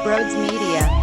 Brodes Media.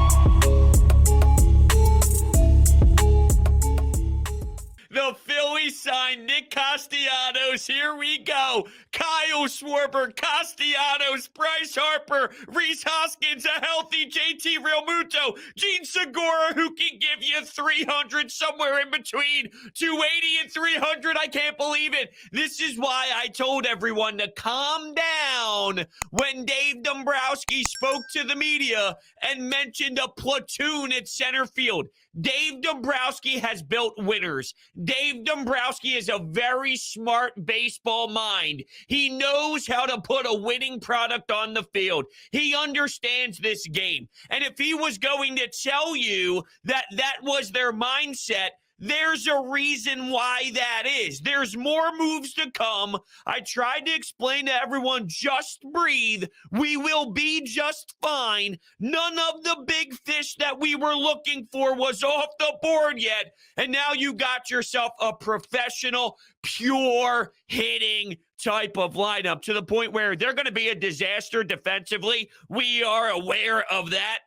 The Phillies signed Nick Castellanos. Here we go. Kyle Schwarber, Castellanos, Bryce Harper, Rhys Hoskins, a healthy JT Realmuto, Gene Segura, who can give you 300 somewhere in between 280 and 300. I can't believe it. This is why I told everyone to calm down when Dave Dombrowski spoke to the media and mentioned a platoon at center field. Dave Dombrowski has built winners. Dave Dombrowski is a very smart baseball mind. He knows how to put a winning product on the field. He understands this game. And if he was going to tell you that that was their mindset, there's a reason why that is. There's more moves to come. I tried to explain to everyone, just breathe. We will be just fine. None of the big fish that we were looking for was off the board yet. And now you got yourself a professional, pure hitting type of lineup to the point where they're going to be a disaster defensively. We are aware of that.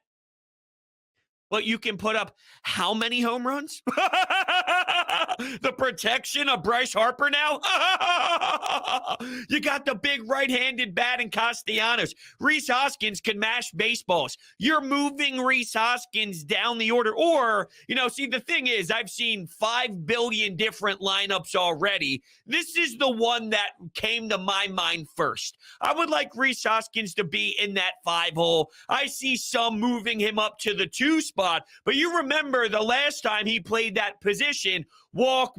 But you can put up how many home runs? The protection of Bryce Harper now? You got the big right-handed bat in Castellanos. Rhys Hoskins can mash baseballs. You're moving Rhys Hoskins down the order. Or, see, the thing is, I've seen 5 billion different lineups already. This is the one that came to my mind first. I would like Rhys Hoskins to be in that 5 hole. I see some moving him up to the 2 spot. But you remember the last time he played that position, walk,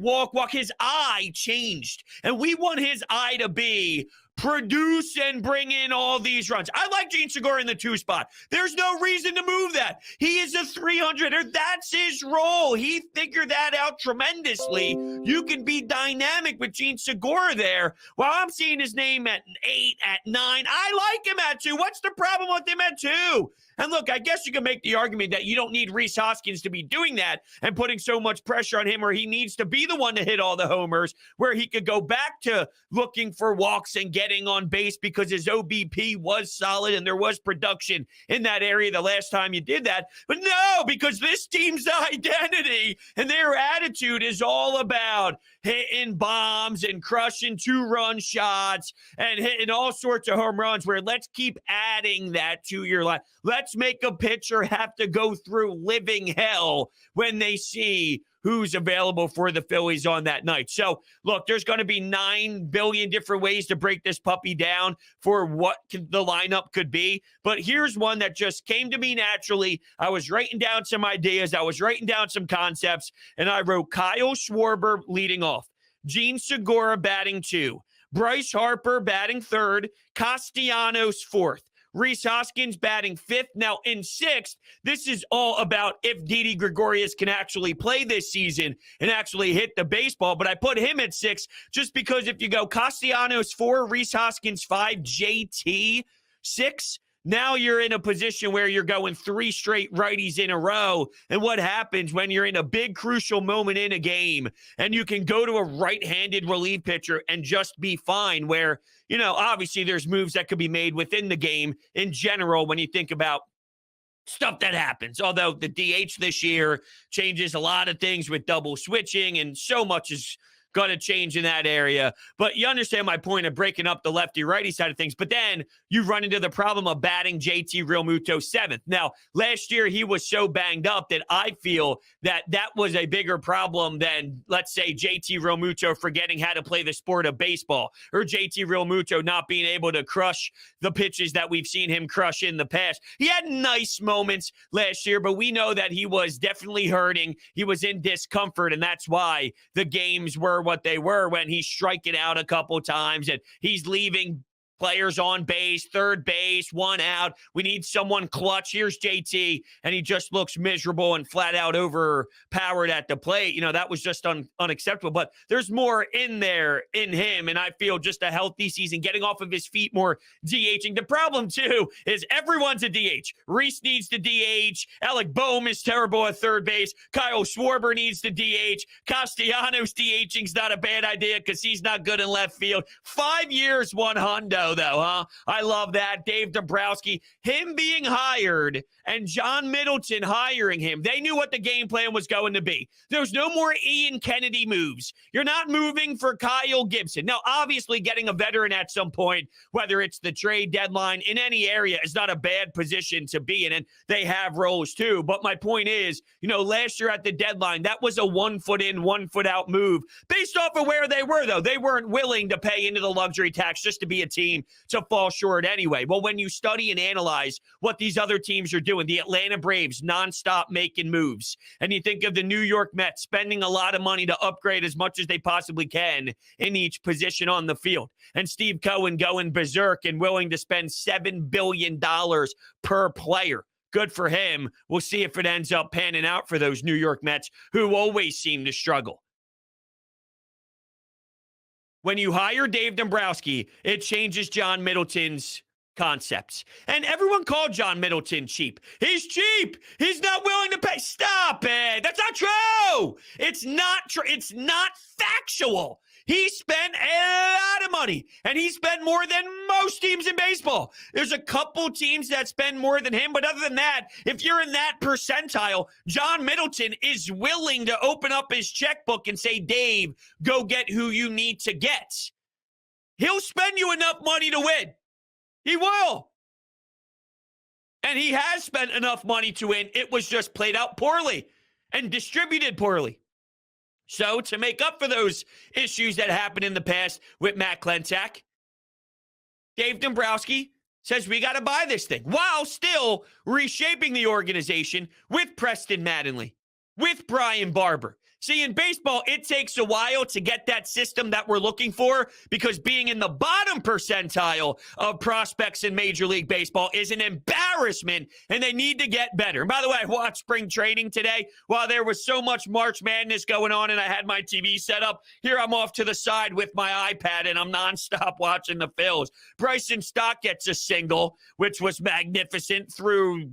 his eye changed. And we want his eye to be produce and bring in all these runs. I like Gene Segura in the 2 spot. There's no reason to move that. He is a 300er. That's his role. He figured that out tremendously. You can be dynamic with Gene Segura there. While I'm seeing his name at 8, at 9, I like him at 2. What's the problem with him at 2? And look, I guess you can make the argument that you don't need Rhys Hoskins to be doing that and putting so much pressure on him where he needs to be the one to hit all the homers, where he could go back to looking for walks and getting on base because his OBP was solid and there was production in that area the last time you did that. But no, because this team's identity and their attitude is all about hitting bombs and crushing 2-run shots and hitting all sorts of home runs, where let's keep adding that to your life. Let's make a pitcher have to go through living hell when they see who's available for the Phillies on that night. So, look, there's going to be 9 billion different ways to break this puppy down for what the lineup could be. But here's one that just came to me naturally. I was writing down some ideas. I was writing down some concepts, and I wrote Kyle Schwarber leading off, Gene Segura batting 2, Bryce Harper batting 3rd, Castellanos 4th. Rhys Hoskins batting 5th. Now, in 6th, this is all about if Didi Gregorius can actually play this season and actually hit the baseball. But I put him at 6 just because if you go Castellanos 4, Rhys Hoskins 5, JT 6, now you're in a position where you're going 3 straight righties in a row. And what happens when you're in a big crucial moment in a game and you can go to a right-handed relief pitcher and just be fine, where, obviously there's moves that could be made within the game in general when you think about stuff that happens. Although the DH this year changes a lot of things with double switching and so much is going to change in that area. But you understand my point of breaking up the lefty-righty side of things. But then you run into the problem of batting JT Realmuto 7th. Now, last year he was so banged up that I feel that that was a bigger problem than, let's say, JT Realmuto forgetting how to play the sport of baseball, or JT Realmuto not being able to crush the pitches that we've seen him crush in the past. He had nice moments last year, but we know that he was definitely hurting. He was in discomfort, and that's why the games were what they were when he's striking out a couple times and he's leaving players on base, third base, 1 out. We need someone clutch. Here's JT, and he just looks miserable and flat out overpowered at the plate. That was just unacceptable. But there's more in there in him, and I feel just a healthy season, getting off of his feet more, DHing. The problem, too, is everyone's a DH. Rhys needs to DH. Alec Boehm is terrible at third base. Kyle Schwarber needs to DH. Castellanos DHing's not a bad idea because he's not good in left field. 5 years, 1 hundo. scenario, though, huh? I love that. Dave Dombrowski, him being hired and John Middleton hiring him, they knew what the game plan was going to be. There's no more Ian Kennedy moves. You're not moving for Kyle Gibson. Now, obviously, getting a veteran at some point, whether it's the trade deadline in any area, is not a bad position to be in, and they have roles too. But my point is, last year at the deadline, that was a 1 foot in, 1 foot out move based off of where they were, though. They weren't willing to pay into the luxury tax just to be a team to fall short anyway. Well, when you study and analyze what these other teams are doing, the Atlanta Braves nonstop making moves, and you think of the New York Mets spending a lot of money to upgrade as much as they possibly can in each position on the field, and Steve Cohen going berserk and willing to spend $7 billion per player. Good for him. We'll see if it ends up panning out for those New York Mets, who always seem to struggle. When you hire Dave Dombrowski, it changes John Middleton's concepts. And everyone called John Middleton cheap. He's cheap. He's not willing to pay. Stop it. That's not true. It's not true. It's not factual. He spent a lot of money, and he spent more than most teams in baseball. There's a couple teams that spend more than him, but other than that, if you're in that percentile, John Middleton is willing to open up his checkbook and say, Dave, go get who you need to get. He'll spend you enough money to win. He will. And he has spent enough money to win. It was just played out poorly and distributed poorly. So to make up for those issues that happened in the past with Matt Klentak, Dave Dombrowski says we got to buy this thing while still reshaping the organization with Preston Mattingly, with Brian Barber. See, in baseball, it takes a while to get that system that we're looking for, because being in the bottom percentile of prospects in Major League Baseball is an embarrassment, and they need to get better. And by the way, I watched spring training today while there was so much March Madness going on, and I had my TV set up. Here I'm off to the side with my iPad, and I'm nonstop watching the Phils. Bryson Stott gets a single, which was magnificent, through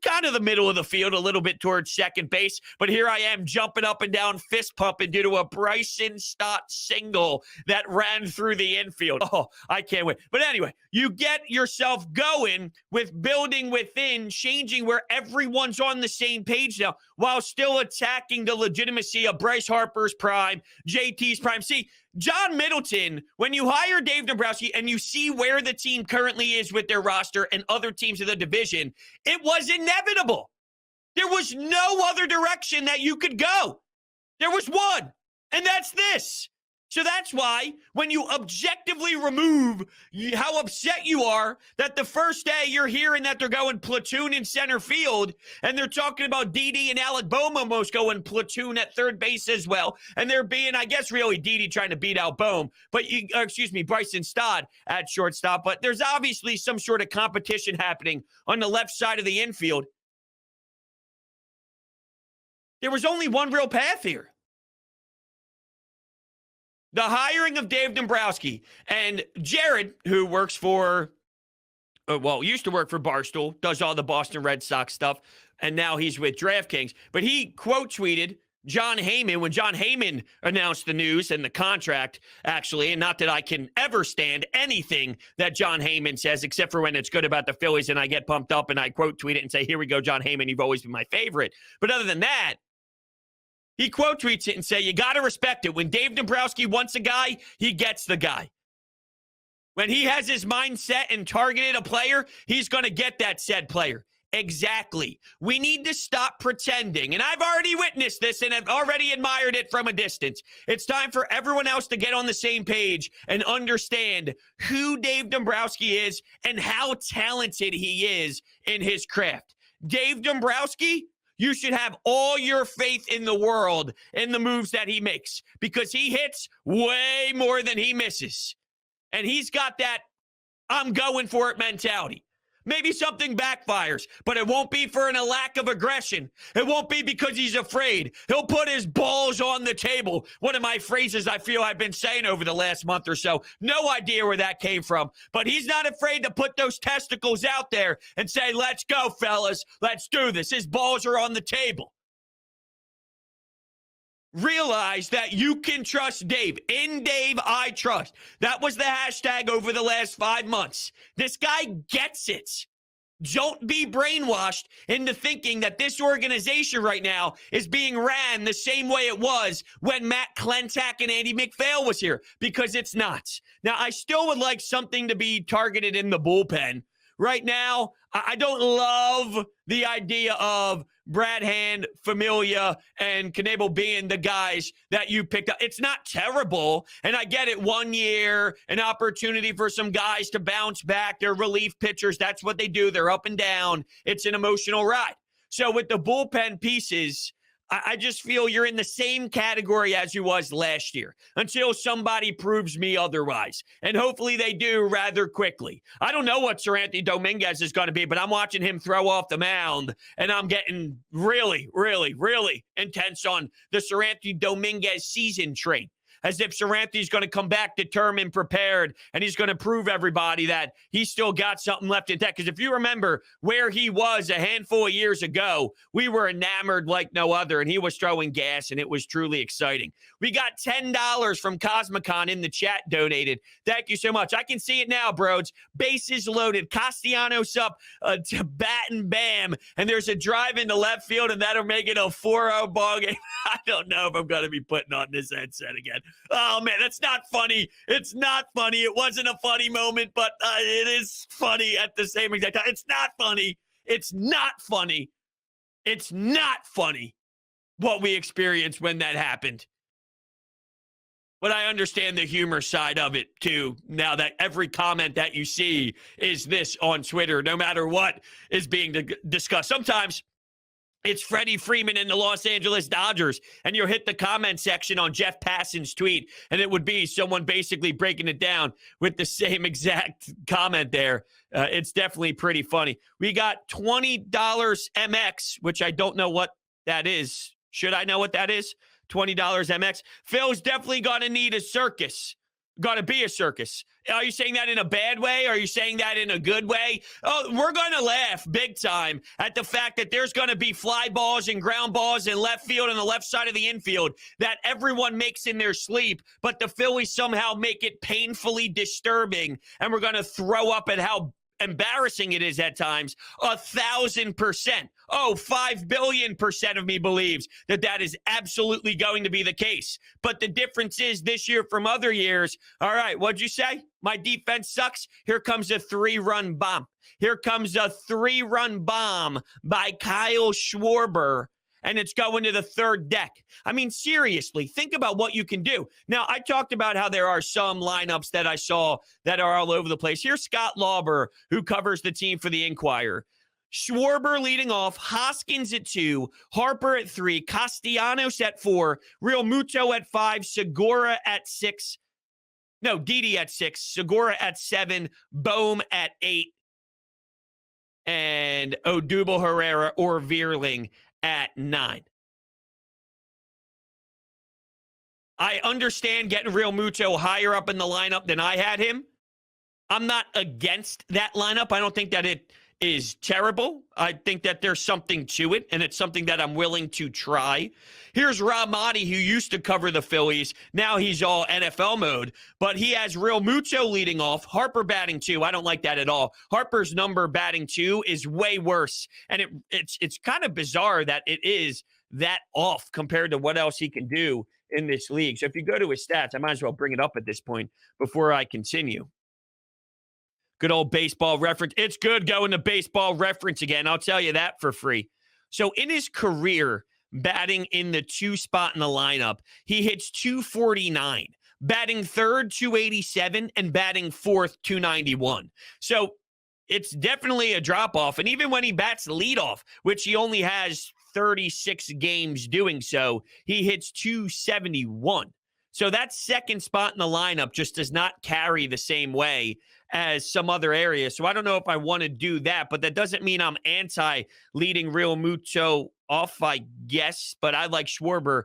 kind of the middle of the field, a little bit towards second base. But here I am jumping up and down, fist pumping due to a Bryson Stott single that ran through the infield. Oh, I can't wait. But anyway, you get yourself going with building within, changing where everyone's on the same page now, while still attacking the legitimacy of Bryce Harper's prime, JT's prime. See, John Middleton, when you hire Dave Dombrowski and you see where the team currently is with their roster and other teams in the division, it was inevitable. There was no other direction that you could go. There was one, and that's this. So that's why when you objectively remove how upset you are that the first day you're hearing that they're going platoon in center field, and they're talking about Didi and Alec Bohm almost going platoon at third base as well, and they're being, I guess, really Didi trying to beat out Bohm, but Bryson Stott at shortstop. But there's obviously some sort of competition happening on the left side of the infield. There was only one real path here. The hiring of Dave Dombrowski, and Jared, who works for, used to work for Barstool, does all the Boston Red Sox stuff, and now he's with DraftKings. But he quote tweeted John Heyman when John Heyman announced the news and the contract, actually, and not that I can ever stand anything that John Heyman says, except for when it's good about the Phillies and I get pumped up and I quote tweet it and say, here we go, John Heyman, you've always been my favorite. But other than that, he quote tweets it and say, you got to respect it. When Dave Dombrowski wants a guy, he gets the guy. When he has his mind set and targeted a player, he's going to get that said player. Exactly. We need to stop pretending. And I've already witnessed this and have already admired it from a distance. It's time for everyone else to get on the same page and understand who Dave Dombrowski is and how talented he is in his craft. Dave Dombrowski, you should have all your faith in the world in the moves that he makes, because he hits way more than he misses. And he's got that I'm going for it mentality. Maybe something backfires, but it won't be for a lack of aggression. It won't be because he's afraid. He'll put his balls on the table. One of my phrases I feel I've been saying over the last month or so. No idea where that came from, but he's not afraid to put those testicles out there and say, let's go, fellas. Let's do this. His balls are on the table. realize that you can trust Dave. In Dave, I trust. That was the hashtag over the last 5 months. This guy gets it. Don't be brainwashed into thinking that this organization right now is being ran the same way it was when Matt Klentak and Andy McPhail was here, because it's not. Now, I still would like something to be targeted in the bullpen. Right now, I don't love the idea of Brad Hand, Familia, and Knebel being the guys that you picked up. It's not terrible, and I get it. 1 year, an opportunity for some guys to bounce back. They're relief pitchers. That's what they do. They're up and down. It's an emotional ride. So with the bullpen pieces, I just feel you're in the same category as you was last year until somebody proves me otherwise. And hopefully they do rather quickly. I don't know what Seranthony Dominguez is going to be, but I'm watching him throw off the mound, and I'm getting really, really, really intense on the Seranthony Dominguez season train. As if Seranthony's going to come back determined, prepared, and he's going to prove everybody that he's still got something left in that. Because if you remember where he was a handful of years ago, we were enamored like no other, and he was throwing gas, and it was truly exciting. We got $10 from Cosmicon in the chat donated. Thank you so much. I can see it now, Brodes. Bases loaded. Castellanos up to bat and bam, and there's a drive into left field, and that'll make it a 4-0 ball game. I don't know if I'm going to be putting on this headset again. Oh, man, that's not funny. It's not funny. It wasn't a funny moment, but it is funny at the same exact time. It's not funny. It's not funny. It's not funny what we experienced when that happened. But I understand the humor side of it, too, now that every comment that you see is this on Twitter, no matter what is being discussed. Sometimes it's Freddie Freeman in the Los Angeles Dodgers, and you'll hit the comment section on Jeff Passan's tweet, and it would be someone basically breaking it down with the same exact comment there. It's definitely pretty funny. We got $20 MX, which I don't know what that is. Should I know what that is? $20 MX. Phil's definitely going to need a circus. Going to be a circus. Are you saying that in a bad way? Are you saying that in a good way? Oh, we're going to laugh big time at the fact that there's going to be fly balls and ground balls in left field and the left side of the infield that everyone makes in their sleep, but the Phillies somehow make it painfully disturbing, and we're going to throw up at how embarrassing it is at times. 1,000%. Oh, 5 billion% of me believes that that is absolutely going to be the case. But the difference is this year from other years. All right, what'd you say? My defense sucks. Here comes a 3-run bomb. Here comes a 3-run bomb by Kyle Schwarber, and it's going to the third deck. I mean, seriously, think about what you can do. Now, I talked about how there are some lineups that I saw that are all over the place. Here's Scott Lauber, who covers the team for the Inquirer. Schwarber leading off, Hoskins at 2, Harper at 3, Castellanos at 4, Real Muto at 5, Segura at 6. No, Didi at 6, Segura at 7, Bohm at 8, and Odubel Herrera or Veerling at 9. I understand getting Real Muto higher up in the lineup than I had him. I'm not against that lineup. I don't think that it is terrible. I think that there's something to it, and it's something that I'm willing to try. Here's Rob Motti, who used to cover the Phillies. Now he's all NFL mode, but he has Real Muto leading off, Harper batting 2. I don't like that at all. Harper's number batting 2 is way worse, and it's kind of bizarre that it is that off compared to what else he can do in this league. So if you go to his stats, I might as well bring it up at this point before I continue. Good old baseball reference. It's good going to baseball reference again. I'll tell you that for free. So in his career, batting in the 2 spot in the lineup, he hits 249, batting third, 287, and batting fourth, 291. So it's definitely a drop-off. And even when he bats leadoff, which he only has 36 games doing so, he hits 271. So that second spot in the lineup just does not carry the same way as some other areas. So I don't know if I want to do that, but that doesn't mean I'm anti leading Real Muto off, I guess. But I like Schwarber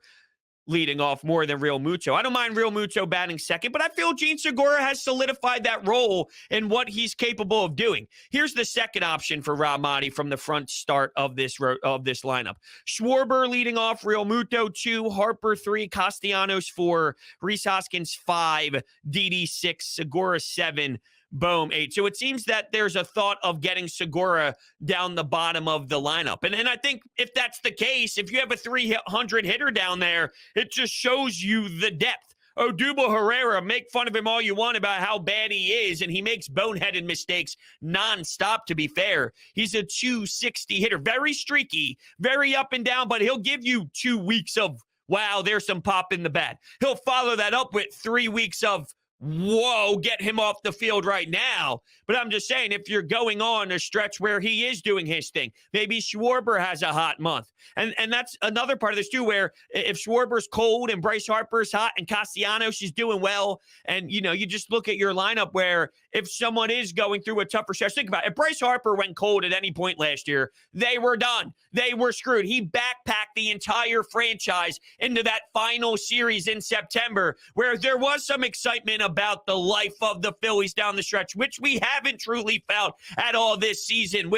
leading off more than Real Muto. I don't mind Real Muto batting second, but I feel Gene Segura has solidified that role and what he's capable of doing. Here's the second option for Rob Maaddi from the front start of this lineup. Schwarber leading off, Real Muto 2, Harper 3, Castellanos 4, Rhys Hoskins 5, Didi 6, Segura 7, Bohm 8. So it seems that there's a thought of getting Segura down the bottom of the lineup. And I think if that's the case, if you have a 300 hitter down there, it just shows you the depth. Odubel Herrera, make fun of him all you want about how bad he is, and he makes boneheaded mistakes nonstop, to be fair. He's a 260 hitter, very streaky, very up and down, but he'll give you 2 weeks of, wow, there's some pop in the bat. He'll follow that up with 3 weeks of, whoa, get him off the field right now. But I'm just saying, if you're going on a stretch where he is doing his thing, maybe Schwarber has a hot month. And that's another part of this too, where if Schwarber's cold and Bryce Harper's hot and Castellanos is doing well, and, you know, you just look at your lineup where if someone is going through a tougher stretch, think about it. If Bryce Harper went cold at any point last year, they were done. They were screwed. He backpacked the entire franchise into that final series in September, where there was some excitement about the life of the Phillies down the stretch, which we haven't truly felt at all this season,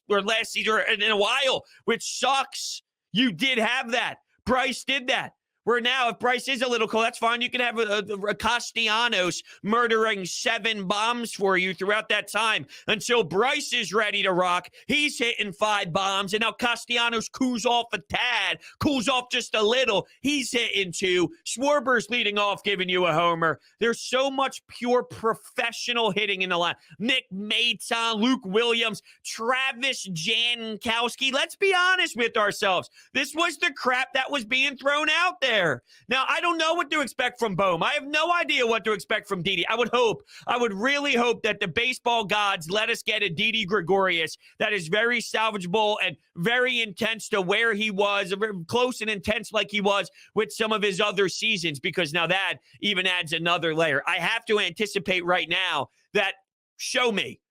or last season, or in a while, which sucks. You did have that. Bryce did that. Where now, if Bryce is a little cold, that's fine. You can have a Castellanos murdering 7 bombs for you throughout that time until Bryce is ready to rock. He's hitting 5 bombs, and now Castellanos cools off a tad, cools off just a little. He's hitting 2. Schwarber's leading off, giving you a homer. There's so much pure professional hitting in the line. Nick Maton, Luke Williams, Travis Jankowski. Let's be honest with ourselves. This was the crap that was being thrown out there. Now, I don't know what to expect from Bohm. I have no idea what to expect from Didi. I would really hope that the baseball gods let us get a Didi Gregorius that is very salvageable and very intense to where he was, close and intense like he was with some of his other seasons, because now that even adds another layer. I have to anticipate right now that, show me.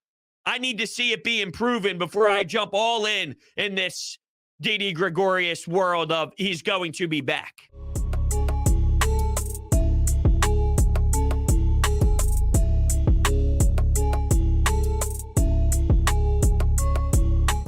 I need to see it being proven before I jump all in this Didi Gregorius world of he's going to be back.